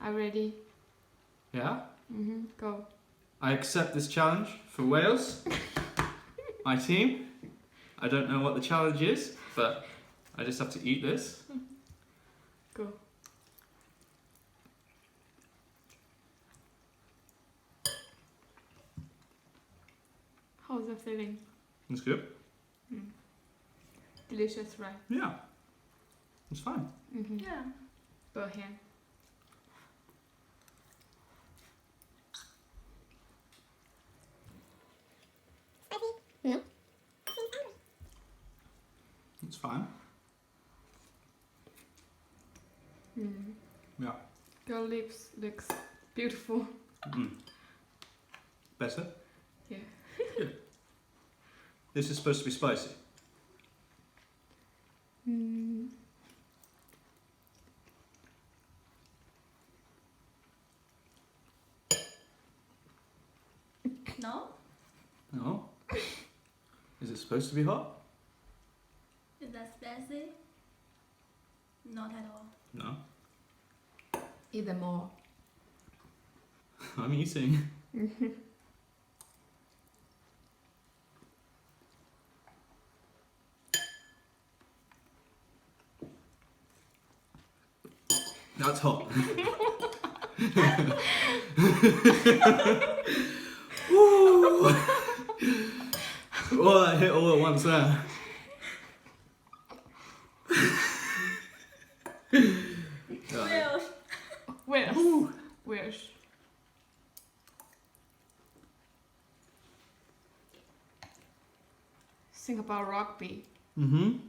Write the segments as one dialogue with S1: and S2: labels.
S1: I'm ready.
S2: Yeah?
S1: Go.
S2: I accept this challenge for Wales. My team. I don't know what the challenge is, but I just have to eat this.
S1: Go. How's the feeling?
S2: It's good.
S1: Delicious, right?
S2: Yeah. It's fine.
S3: Yeah.
S1: Go ahead.
S4: No.
S2: It's fine. Yeah.
S1: Your lips looks beautiful.
S2: Better?
S1: Yeah.
S2: Good. This is supposed to be spicy.
S3: No?
S2: No? Is it supposed to be hot?
S3: Is that spicy? Not at all.
S2: No.
S1: Eat them all.
S2: I'm eating. That's hot. Woo! Oh, that hit all at once there.
S1: Where's?
S2: Ooh.
S1: Where's? Think about rugby.
S2: Whew.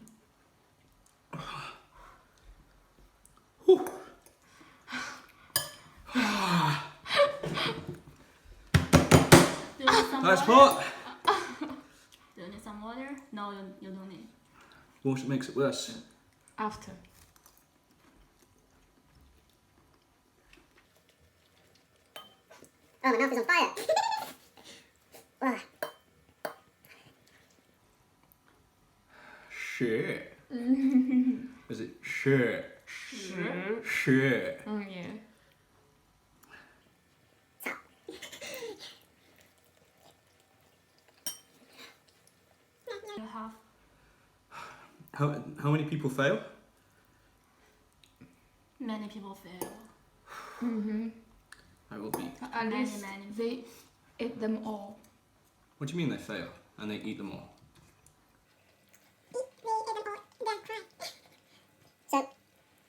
S3: Do you need some
S2: That's
S3: water?
S2: hot.
S3: Do you need some water? No, you don't need.
S2: Water makes it worse.
S1: After.
S4: Oh, my mouth is on fire. Ugh.
S2: Shit. Is it shit?
S1: Sure.
S2: Shit.
S1: Oh yeah.
S3: You have
S2: How many people fail?
S3: many people fail.
S2: I will be.
S1: At
S3: Many,
S1: least
S3: many.
S1: they ate them all.
S2: What do you mean they fail and they eat them all?
S4: So,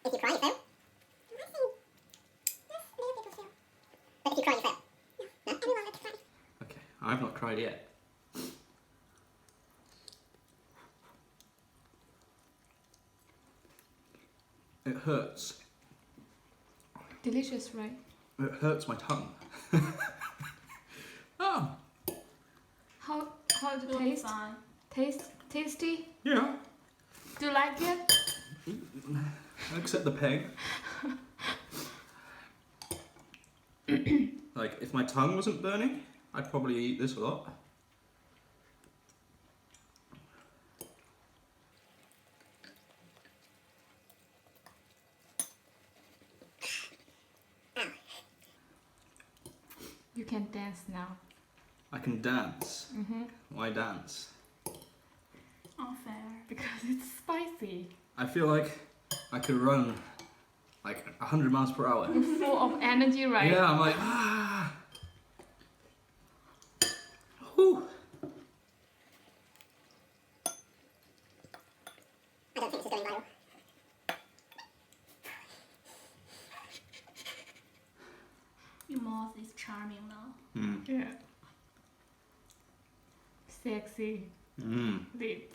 S4: if you cry, you fail. But if you cry, you fail. No? Everyone likes to cry.
S2: Okay, I've not cried yet. It hurts.
S1: Delicious, right?
S2: It hurts my tongue. Oh,
S1: How does it
S3: You'll be
S1: taste?
S3: fine.
S1: Tasty?
S2: yeah.
S1: Do you like it?
S2: Except the pain. Like, if my tongue wasn't burning, I'd probably eat this a lot.
S1: You can dance now.
S2: I can dance. Why dance?
S3: Unfair.
S1: Because it's spicy.
S2: I feel like I could run like 100 miles per hour.
S1: Full of energy, right?
S2: Yeah, I'm like, ah. Whew.
S4: I don't think this is going viral.
S3: Your mouth is charming now.
S1: Yeah. Sexy lip.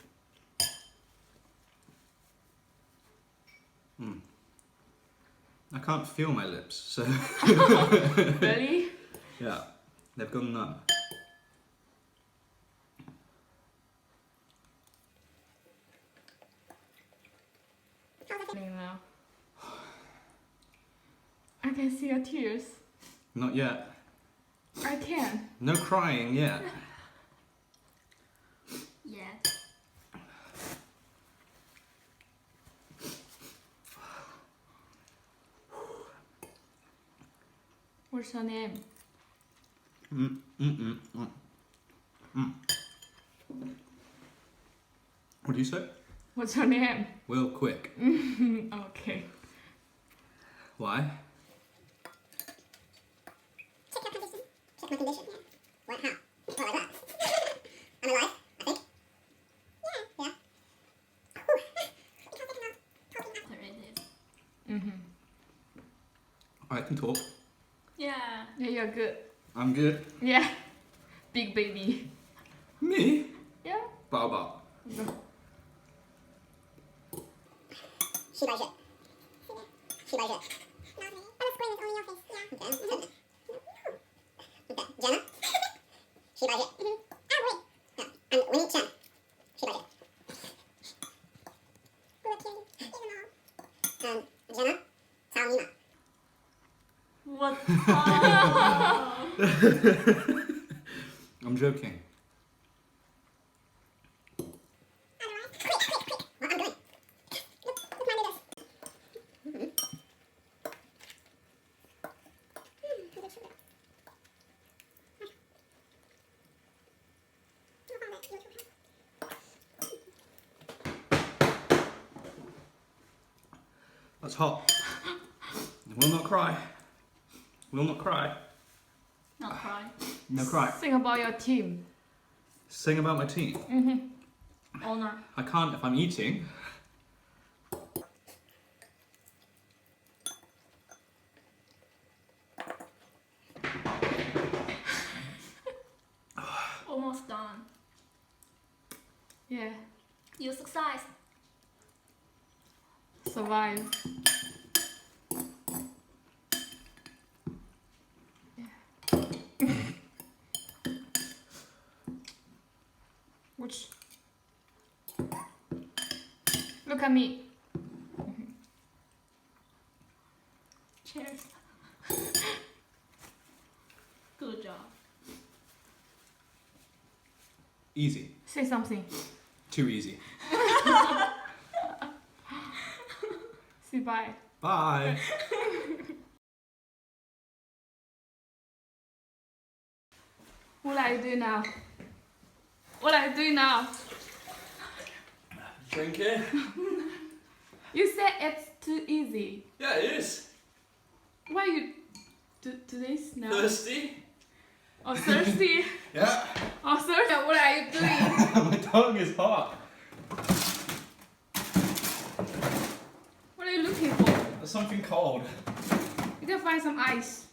S2: I can't feel my lips, so
S1: Really?
S2: yeah, they've gone numb.
S1: Now. I can see your tears.
S2: Not yet.
S1: I can.
S2: No crying yet.
S3: Yeah.
S1: What's your name?
S2: What do you say?
S1: What's your name?
S2: Will Quick.
S1: Okay.
S2: Why?
S4: Check your condition. Check my condition. Yeah. What? How? What like that? I'm alive, I think. Yeah. Yeah.
S3: There it is.
S2: I can talk.
S3: Yeah.
S1: Yeah, you're good.
S2: I'm good.
S1: Yeah. Big baby.
S2: Me?
S1: Yeah.
S2: Bow bow.
S4: She buys it. She buys it. No, the screen is only your face. Yeah. Okay. Okay. Jenna? She buys it. Oh, wait. Yeah. And we need Chen. She buys it. Jenna? Tao Nima.
S3: What?
S2: I'm joking.
S4: Quick. What I'm doing. Look my noodles.
S2: That's hot. Will not cry. Will not cry.
S3: Not cry.
S2: No cry.
S1: Sing about your team.
S2: Sing about my team.
S3: Honor.
S2: I can't if I'm eating.
S3: Almost done.
S1: Yeah.
S3: You success.
S1: Survive. Which? Look at me.
S3: Cheers. Good job.
S2: Easy.
S1: Say something.
S2: Too easy.
S1: Say bye.
S2: Bye.
S1: What are you doing now? What are you doing now?
S2: Drinking?
S1: You said it's too easy.
S2: Yeah, it is.
S1: Why you do this now?
S2: Thirsty?
S1: Oh, thirsty?
S2: Yeah.
S1: Oh, thirsty. What are you doing?
S2: My tongue is hot.
S1: What are you looking for?
S2: There's something cold.
S1: You can find some ice.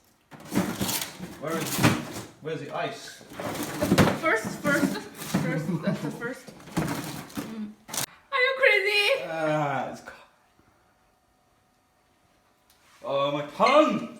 S2: Where's the ice?
S1: First. That's the first. Are you crazy?
S2: It's cold. Oh, my tongue!